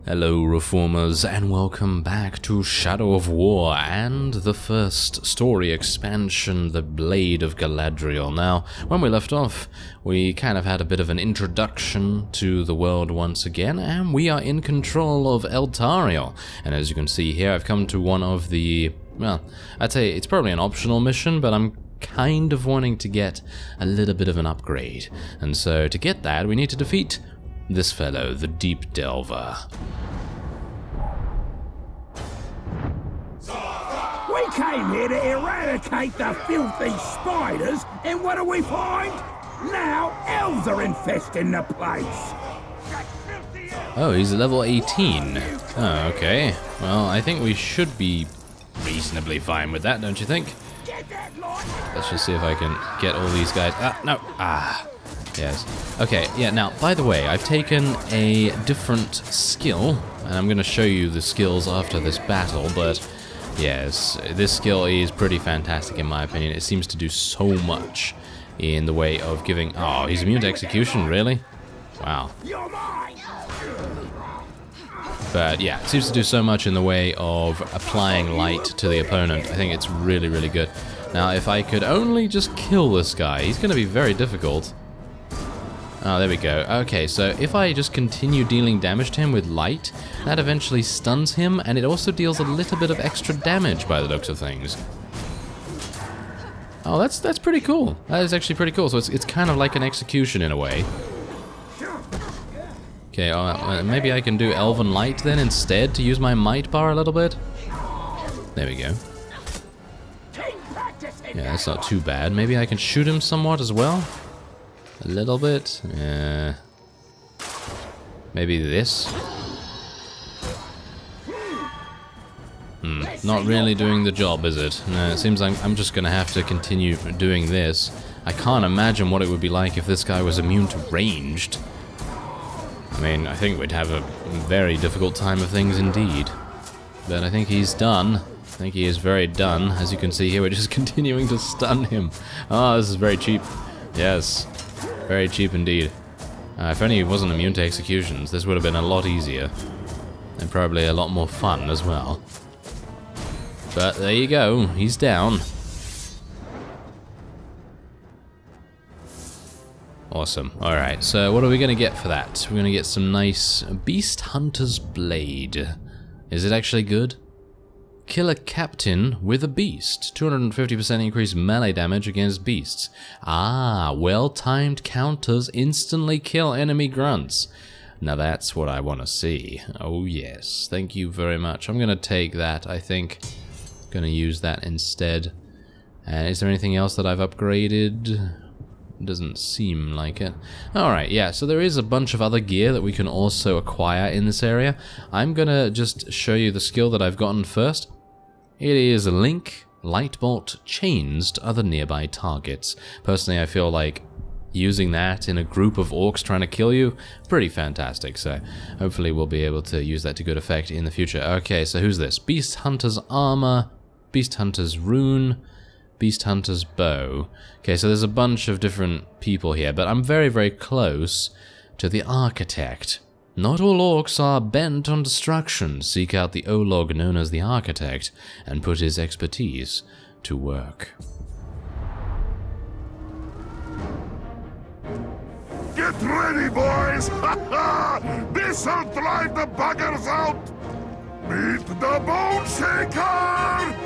Hello Reformers and welcome back to Shadow of War and the first story expansion, the Blade of Galadriel. Now, when we left off, we kind of had a bit of an introduction to the world once again, and we are in control of Eltariel. And as you can see here, I've come to one of the, well, I'd say it's probably an optional mission, but I'm kind of wanting to get a little bit of an upgrade. And so to get that, we need to defeat this fellow, the Deep Delver. We came here to eradicate the filthy spiders, and what do we find? Now elves are infesting the place. Oh, he's level 18. Oh, okay. Well, I think we should be reasonably fine with that, don't you think? Let's just see if I can get all these guys. Yes. Okay, yeah, now, by the way, I've taken a different skill, and I'm going to show you the skills after this battle, but yes, this skill is pretty fantastic in my opinion. It seems to do so much in the way of giving... Oh, he's immune to execution, really? Wow. But yeah, it seems to do so much in the way of applying light to the opponent. I think it's really, really good. Now, if I could only just kill this guy, he's going to be very difficult. Oh, there we go. Okay, so if I just continue dealing damage to him with light, that eventually stuns him, and it also deals a little bit of extra damage by the looks of things. Oh, that's pretty cool. That is actually pretty cool. So it's kind of like an execution in a way. Okay, maybe I can do Elven Light then instead to use my might bar a little bit. There we go. Yeah, that's not too bad. Maybe I can shoot him somewhat as well. A little bit. Yeah. Maybe this. Not really doing the job, is it? No, it seems like I'm just gonna have to continue doing this. I can't imagine what it would be like if this guy was immune to ranged. I mean, I think we'd have a very difficult time of things indeed. But I think he's done. I think he is very done. As you can see here, we're just continuing to stun him. Oh, this is very cheap. Yes. Very cheap indeed. If only he wasn't immune to executions, this would have been a lot easier. And probably a lot more fun as well. But there you go, he's down. Awesome. Alright, so what are we going to get for that? We're going to get some nice Beast Hunter's Blade. Is it actually good? Kill a captain with a beast. 250% increased melee damage against beasts. Ah, well-timed counters instantly kill enemy grunts. Now that's what I want to see. Oh yes, thank you very much. I'm going to take that, I think. Going to use that instead. And is there anything else that I've upgraded? Doesn't seem like it. Alright, yeah, so there is a bunch of other gear that we can also acquire in this area. I'm gonna just show you the skill that I've gotten first. It is Link Lightbolt Chains to other nearby targets. Personally, I feel like using that in a group of orcs trying to kill you, pretty fantastic, so hopefully we'll be able to use that to good effect in the future. Okay, so who's this? Beast Hunter's Armor, Beast Hunter's Rune, Beast Hunter's Bow. Okay, so there's a bunch of different people here, but I'm very, very close to the Architect. Not all orcs are bent on destruction. Seek out the Olog known as the Architect and put his expertise to work. Get ready, boys! This'll drive the buggers out! Meet the Bone Shaker!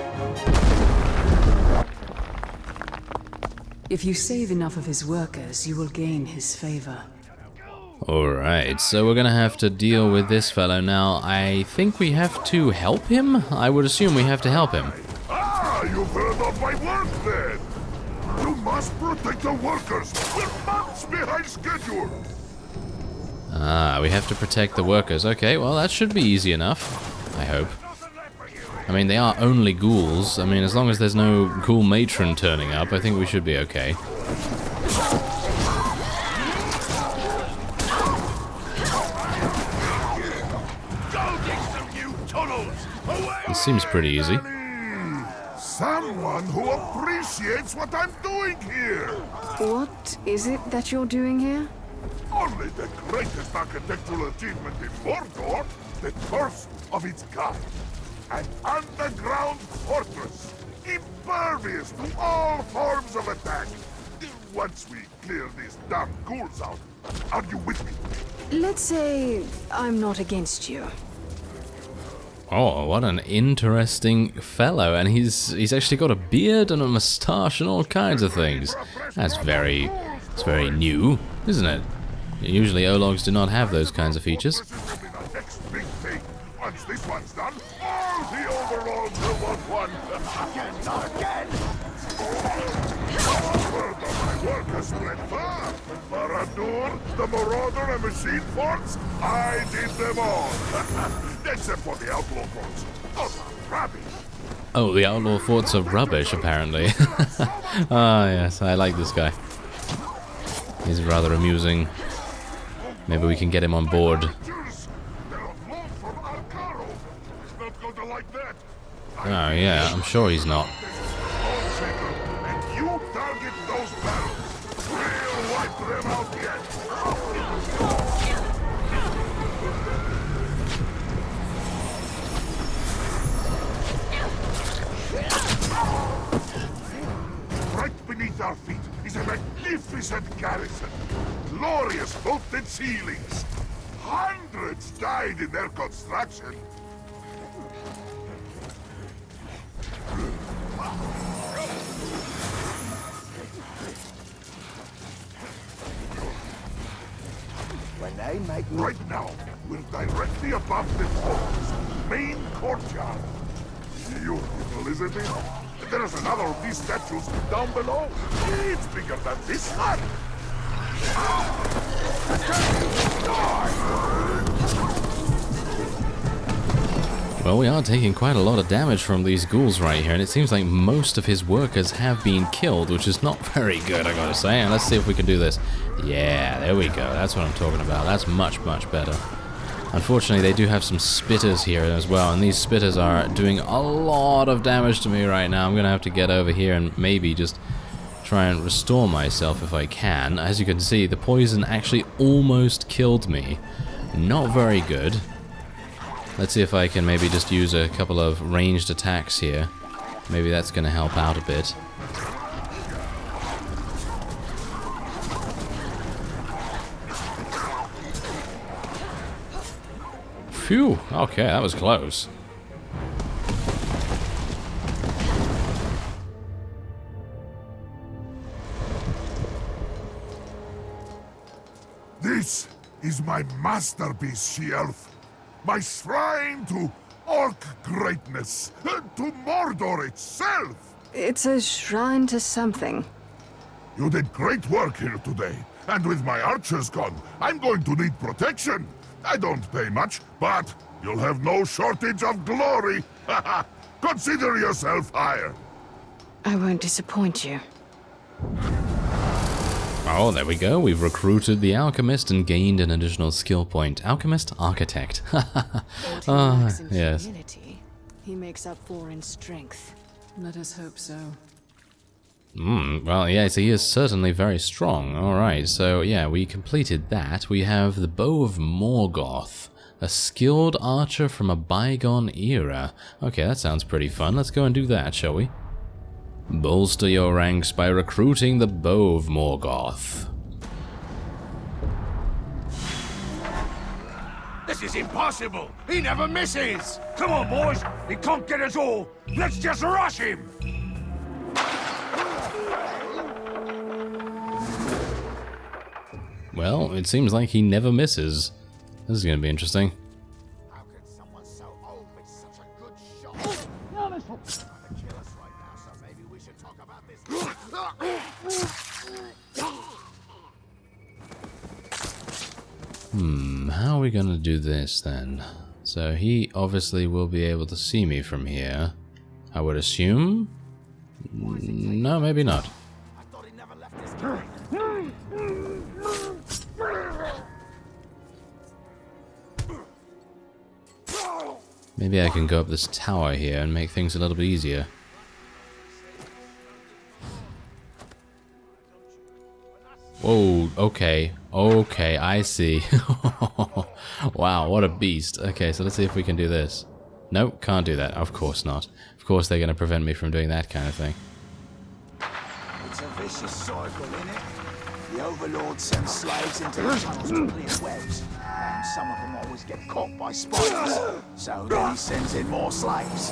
If you save enough of his workers, you will gain his favor. Alright, so we're gonna have to deal with this fellow now. I think we have to help him? I would assume we have to help him. Ah, you've heard of my work then! You must protect the workers! We're months behind schedule! Ah, we have to protect the workers. Okay, well that should be easy enough. I hope. I mean, they are only ghouls. I mean, as long as there's no ghoul matron turning up, I think we should be okay. This seems pretty easy. Someone who appreciates what I'm doing here! What is it that you're doing here? Only the greatest architectural achievement in Mordor! the first of its kind. An underground fortress, impervious to all forms of attack. Once we clear these damn ghouls out, are you with me? Let's say I'm not against you. Oh, what an interesting fellow, and he's actually got a beard and a moustache and all kinds of things. It's very new, isn't it? Usually Ologs do not have those kinds of features. Next big thing. Once this one's done, all the overlords will want one. Again, not again. Further, my work has spread far. Barad-dûr, the Marauder and Machine Forts, I did them all. Except for the Outlaw Forts. Those are rubbish. Oh, the Outlaw Forts are rubbish, apparently. Ah, yes, I like this guy. He's rather amusing. Maybe we can get him on board. They're on loan from Arcaro. He's not going to like that. Oh, yeah, I'm sure he's not. And you target those barrels. We'll wipe them out yet. Right beneath our feet is a magnificent garrison. Glorious vaulted ceilings. Hundreds died in their construction. When they make Right now, we're directly above the fort's main courtyard. Beautiful, isn't it? There's another of these statues down below. It's bigger than this one. Well, we are taking quite a lot of damage from these ghouls right here, and it seems like most of his workers have been killed, which is not very good, I gotta say. And let's see if we can do this. Yeah, there we go. That's what I'm talking about. That's much, much better. Unfortunately, they do have some spitters here as well, and these spitters are doing a lot of damage to me right now. I'm gonna have to get over here and maybe just try and restore myself if I can. As you can see, the poison actually almost killed me. Not very good. Let's see if I can maybe just use a couple of ranged attacks here. Maybe that's going to help out a bit. Phew, okay, that was close. This is my masterpiece, she-elf. My shrine to orc greatness, to Mordor itself. It's a shrine to something. You did great work here today, and with my archers gone, I'm going to need protection. I don't pay much, but you'll have no shortage of glory. Consider yourself hired. I won't disappoint you. Oh, there we go. We've recruited the Alchemist and gained an additional skill point. Alchemist Architect. Yes. Humility, he makes up for in strength. Let us hope so. Well, yes, he is certainly very strong. Alright, so yeah, we completed that. We have the Bow of Morgoth, a skilled archer from a bygone era. Okay, that sounds pretty fun. Let's go and do that, shall we? Bolster your ranks by recruiting the Bow of Morgoth. This is impossible! He never misses! Come on, boys! He can't get us all! Let's just rush him! Well, it seems like he never misses. This is going to be interesting. How can someone so old make such a good shot? Trying to kill us right now, so maybe we should talk about this. How are we going to do this then? So he obviously will be able to see me from here, I would assume? No, maybe not. I thought he never left his cave. Maybe I can go up this tower here and make things a little bit easier. Whoa, okay. Okay, I see. Wow, what a beast. Okay, so let's see if we can do this. Nope, can't do that. Of course not. Of course they're going to prevent me from doing that kind of thing. It's a vicious cycle, innit? The Overlord sends slaves into the tunnels to clear webs, and some of them always get caught by spiders, so then he sends in more slaves.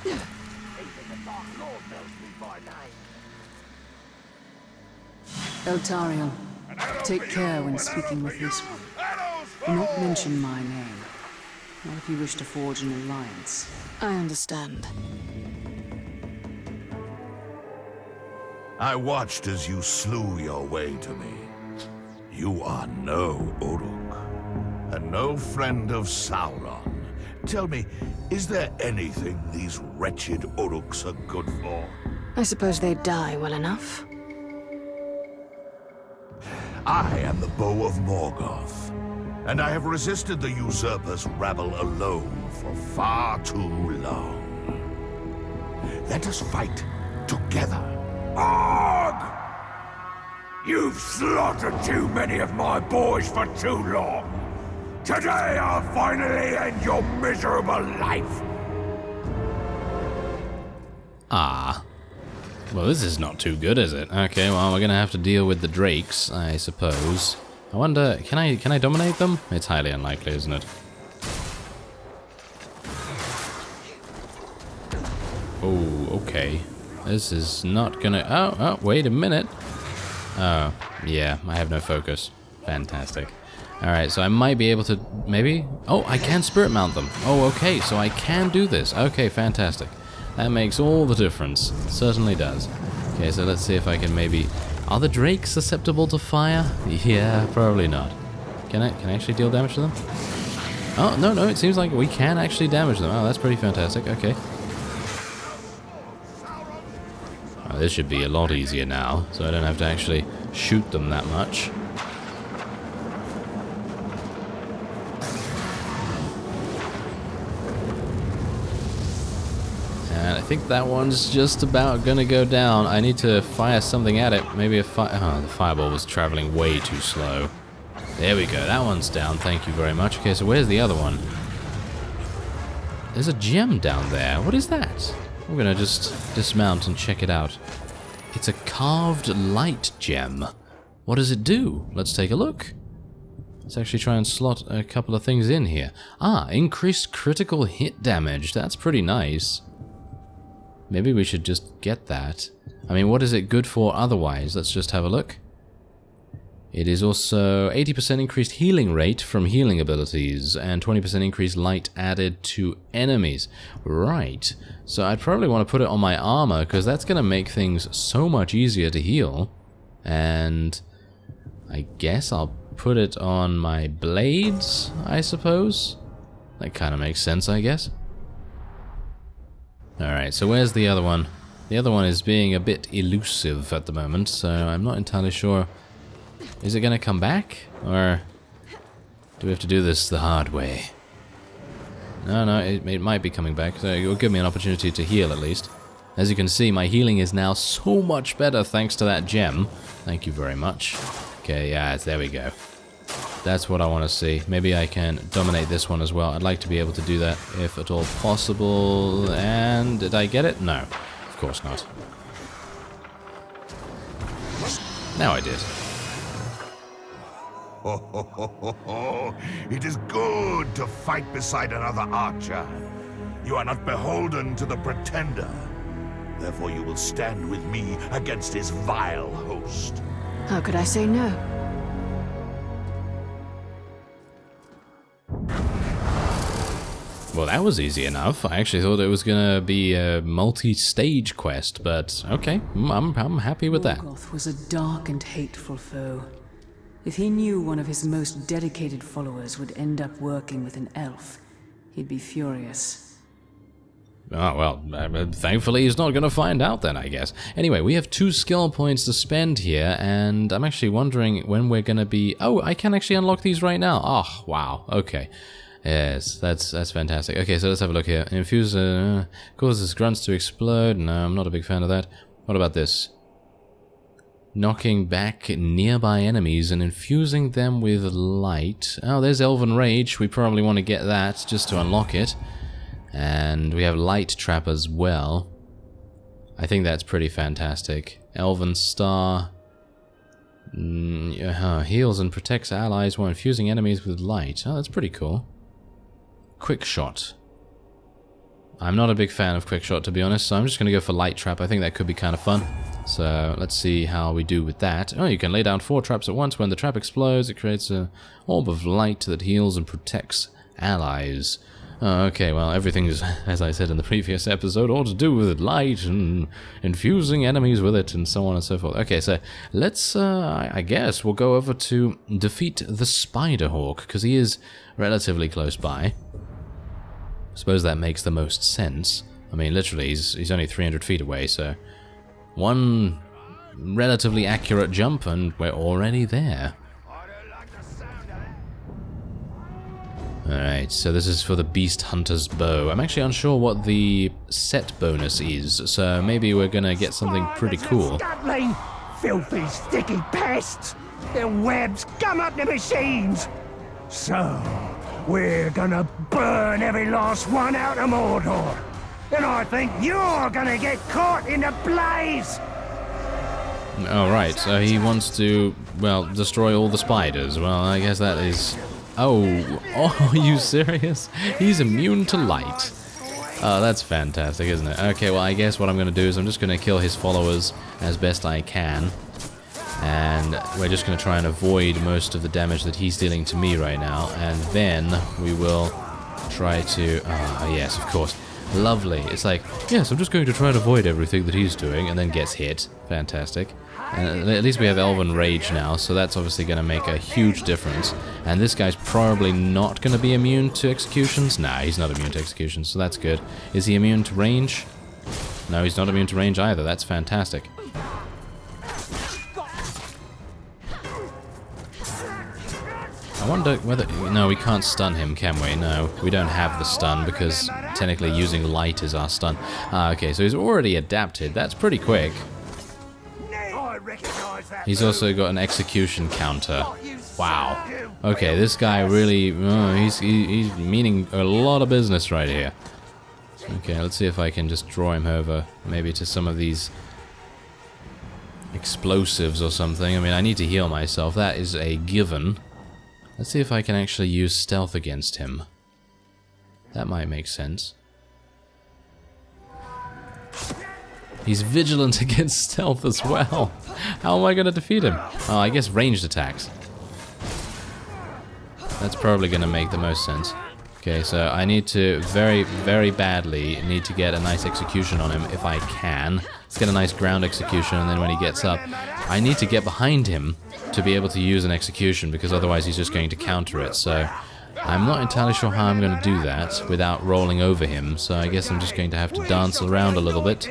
Even the Dark Lord knows me by name. Eltariel, take care when speaking with this one. Do not mention my name. Not if you wish to forge an alliance. I understand. I watched as you slew your way to me. You are no Uruk, and no friend of Sauron. Tell me, is there anything these wretched Uruks are good for? I suppose they die well enough. I am the Bow of Morgoth, and I have resisted the usurper's rabble alone for far too long. Let us fight together. Arg! You've slaughtered too many of my boys for too long. Today I'll finally end your miserable life. Ah. Well, this is not too good, is it? Okay, well, we're gonna have to deal with the drakes, I suppose. I wonder, can I dominate them? It's highly unlikely, isn't it? Oh, okay. This is not gonna... Oh, wait a minute. Oh, yeah, I have no focus. Fantastic. Alright, so I might be able to... Maybe? Oh, I can spirit mount them. Oh, okay, so I can do this. Okay, fantastic. That makes all the difference. Certainly does. Okay, so let's see if I can maybe... Are the drakes susceptible to fire? Yeah, probably not. Can I actually deal damage to them? Oh, no, it seems like we can actually damage them. Oh, that's pretty fantastic. Okay. Oh, this should be a lot easier now, so I don't have to actually shoot them that much. I think that one's just about gonna go down. I need to fire something at it. Maybe a oh, the fireball was traveling way too slow. There we go. That one's down. Thank you very much. Okay, so where's the other one? There's a gem down there. What is that? I'm gonna just dismount and check it out. It's a carved light gem. What does it do? Let's take a look. Let's actually try and slot a couple of things in here. Ah, increased critical hit damage. That's pretty nice. Maybe we should just get that. I mean, what is it good for otherwise? Let's just have a look. It is also 80% increased healing rate from healing abilities and 20% increased light added to enemies. Right. So I'd probably want to put it on my armor because that's going to make things so much easier to heal. And I guess I'll put it on my blades, I suppose. That kind of makes sense, I guess. Alright, so where's the other one? The other one is being a bit elusive at the moment, so I'm not entirely sure. Is it going to come back? Or do we have to do this the hard way? No, it might be coming back, so it'll give me an opportunity to heal at least. As you can see, my healing is now so much better thanks to that gem. Thank you very much. Okay, yeah, there we go. That's what I want to see. Maybe I can dominate this one as well. I'd like to be able to do that if at all possible. And did I get it? No, of course not. Now I did. It is good to fight beside another archer. You are not beholden to the Pretender. Therefore you will stand with me against his vile host. How could I say no? Well, that was easy enough. I actually thought it was gonna be a multi-stage quest, but okay, I'm happy with that. Morgoth was a dark and hateful foe. If he knew one of his most dedicated followers would end up working with an elf, he'd be furious. Oh, well, thankfully he's not gonna find out then, I guess. Anyway, we have 2 skill points to spend here, and I'm actually wondering when we're gonna be... Oh, I can actually unlock these right now. Oh, wow, okay. Yes, that's fantastic. Okay, so let's have a look here. Infuse causes grunts to explode. No, I'm not a big fan of that. What about this? Knocking back nearby enemies and infusing them with light. Oh, there's Elven Rage. We probably want to get that just to unlock it. And we have Light Trap as well. I think that's pretty fantastic. Elven Star. Heals and protects allies while infusing enemies with light. Oh, that's pretty cool. Quick Shot. I'm not a big fan of Quick Shot, to be honest, so I'm just going to go for Light Trap. I think that could be kind of fun. So let's see how we do with that. Oh, you can lay down 4 traps at once. When the trap explodes, it creates an orb of light that heals and protects allies. Oh, okay, well, everything is, as I said in the previous episode, all to do with light and infusing enemies with it and so on and so forth. Okay, so let's, I guess, we'll go over to defeat the Spiderhawk, because he is relatively close by. I suppose that makes the most sense. I mean, literally, he's only 300 feet away, so one relatively accurate jump and we're already there. Alright, so this is for the Beast Hunter's Bow. I'm actually unsure what the set bonus is, so maybe we're gonna get something pretty cool. Filthy, sticky pests! Their webs gum up the machines! So, we're gonna burn every last one out of Mordor! And I think you're gonna get caught in the blaze! Oh, right, so he wants to, well, destroy all the spiders. Well, I guess that is... Oh, are you serious? He's immune to light. Oh, that's fantastic, isn't it? Okay, well, I guess what I'm going to do is I'm just going to kill his followers as best I can. And we're just going to try and avoid most of the damage that he's dealing to me right now. And then we will try to... Oh, yes, of course. Lovely. It's like, yes, I'm just going to try and avoid everything that he's doing, and then gets hit. Fantastic. And at least we have Elven Rage now, so that's obviously going to make a huge difference. And this guy's probably not going to be immune to executions. Nah, he's not immune to executions, so that's good. Is he immune to range? No, he's not immune to range either. That's fantastic. I wonder whether... No, we can't stun him, can we? No, we don't have the stun because technically using light is our stun. Ah, okay, so he's already adapted. That's pretty quick. He's also got an execution counter. Wow. Okay, this guy really... he's meaning a lot of business right here. Okay, let's see if I can just draw him over maybe to some of these explosives or something. I mean, I need to heal myself. That is a given. Let's see if I can actually use stealth against him. That might make sense. He's vigilant against stealth as well. How am I going to defeat him? Oh, I guess ranged attacks. That's probably going to make the most sense. Okay, so I need to very, very badly need to get a nice execution on him if I can. Let's get a nice ground execution, and then when he gets up, I need to get behind him to be able to use an execution, because otherwise he's just going to counter it. So I'm not entirely sure how I'm going to do that without rolling over him, so I guess I'm just going to have to dance around a little bit.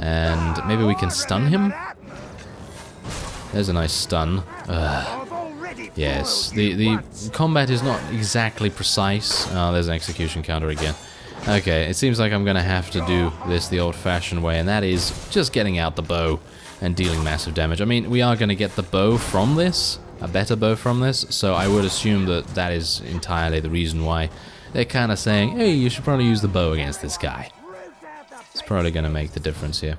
And maybe we can stun him? There's a nice stun. Yes, the combat is not exactly precise. Oh, there's an execution counter again. Okay, it seems like I'm going to have to do this the old-fashioned way, and that is just getting out the bow and dealing massive damage. I mean, we are going to get the bow from this, a better bow from this, so I would assume that that is entirely the reason why they're kind of saying, hey, you should probably use the bow against this guy. It's probably going to make the difference here.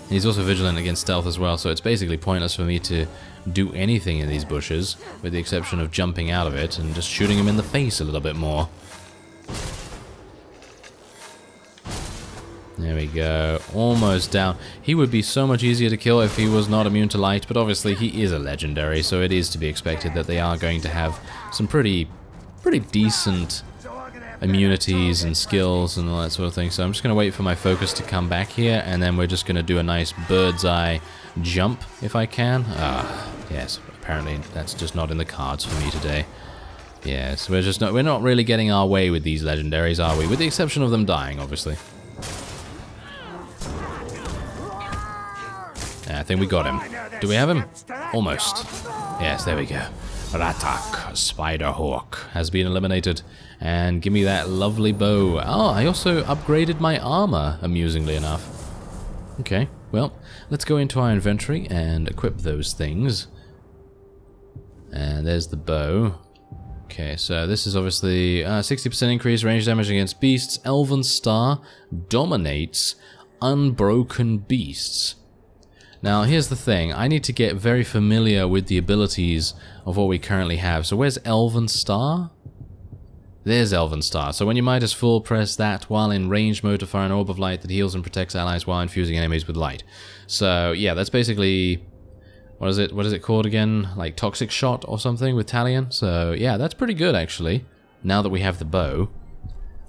He's also vigilant against stealth as well, so it's basically pointless for me to do anything in these bushes, with the exception of jumping out of it and just shooting him in the face a little bit more. There we go. Almost down. He would be so much easier to kill if he was not immune to light, but obviously he is a legendary, so it is to be expected that they are going to have some pretty decent immunities and skills and all that sort of thing. So I'm just going to wait for my focus to come back here, and then we're just going to do a nice bird's eye jump if I can. Yes, apparently that's just not in the cards for me today. Yes, we're not really getting our way with these legendaries, are we? With the exception of them dying, obviously. Yeah, I think we got him. Do we have him? Almost. Yes, there we go. Ratak Spiderhawk has been eliminated. And give me that lovely bow. Oh, I also upgraded my armor, amusingly enough. Okay, well, let's go into our inventory and equip those things. And there's the bow. Okay, so this is obviously 60% increase range damage against beasts. Elven Star dominates unbroken beasts. Now, here's the thing. I need to get very familiar with the abilities of what we currently have. So where's Elven Star? There's Elven Star. So when you Midas full, press that while in range mode to fire an orb of light that heals and protects allies while infusing enemies with light. So yeah, that's basically... What is it called again? Like Toxic Shot or something with Talion? So yeah, that's pretty good actually. Now that we have the bow.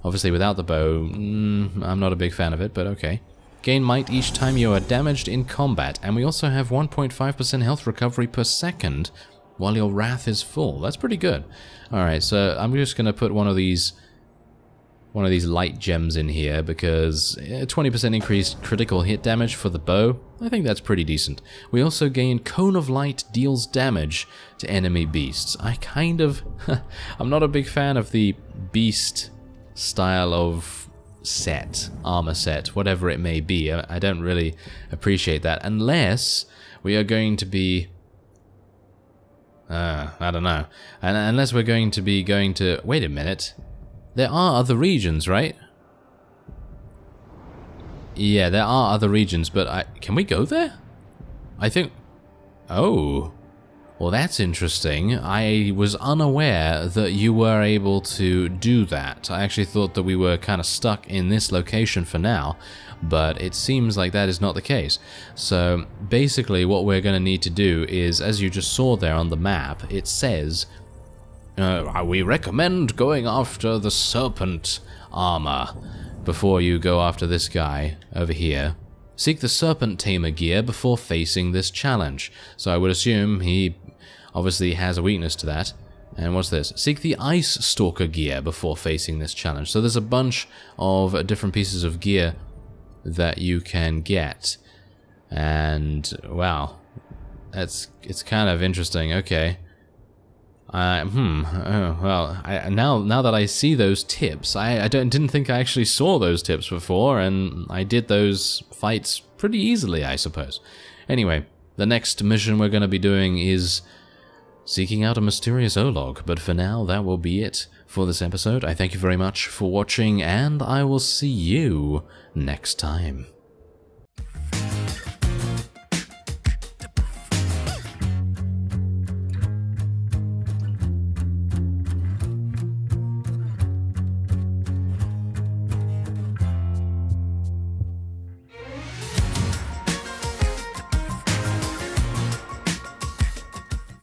Obviously without the bow, I'm not a big fan of it, but okay. Gain might each time you are damaged in combat. And we also have 1.5% health recovery per second while your wrath is full. That's pretty good. Alright, so I'm just going to put one of these light gems in here because 20% increased critical hit damage for the bow. I think that's pretty decent. We also gain Cone of Light deals damage to enemy beasts. I kind of... I'm not a big fan of the beast style of set, armor set, whatever it may be. I don't really appreciate that unless we are going to be... I don't know. And unless we're going to be going to... Wait a minute. There are other regions, right? Yeah, there are other regions, but can we go there? I think... Oh. Well, that's interesting. I was unaware that you were able to do that. I actually thought that we were kind of stuck in this location for now, but it seems like that is not the case. So, basically what we're going to need to do is, as you just saw there on the map, it says... we recommend going after the serpent armor before you go after this guy over here. Seek the serpent tamer gear before facing this challenge. So I would assume he obviously has a weakness to that. And what's this? Seek the ice stalker gear before facing this challenge. So there's a bunch of different pieces of gear that you can get. And wow, it's kind of interesting. Okay. Well, now that I see those tips, I didn't think I actually saw those tips before, and I did those fights pretty easily, I suppose. Anyway, the next mission we're going to be doing is seeking out a mysterious Olog, but for now, that will be it for this episode. I thank you very much for watching, and I will see you next time.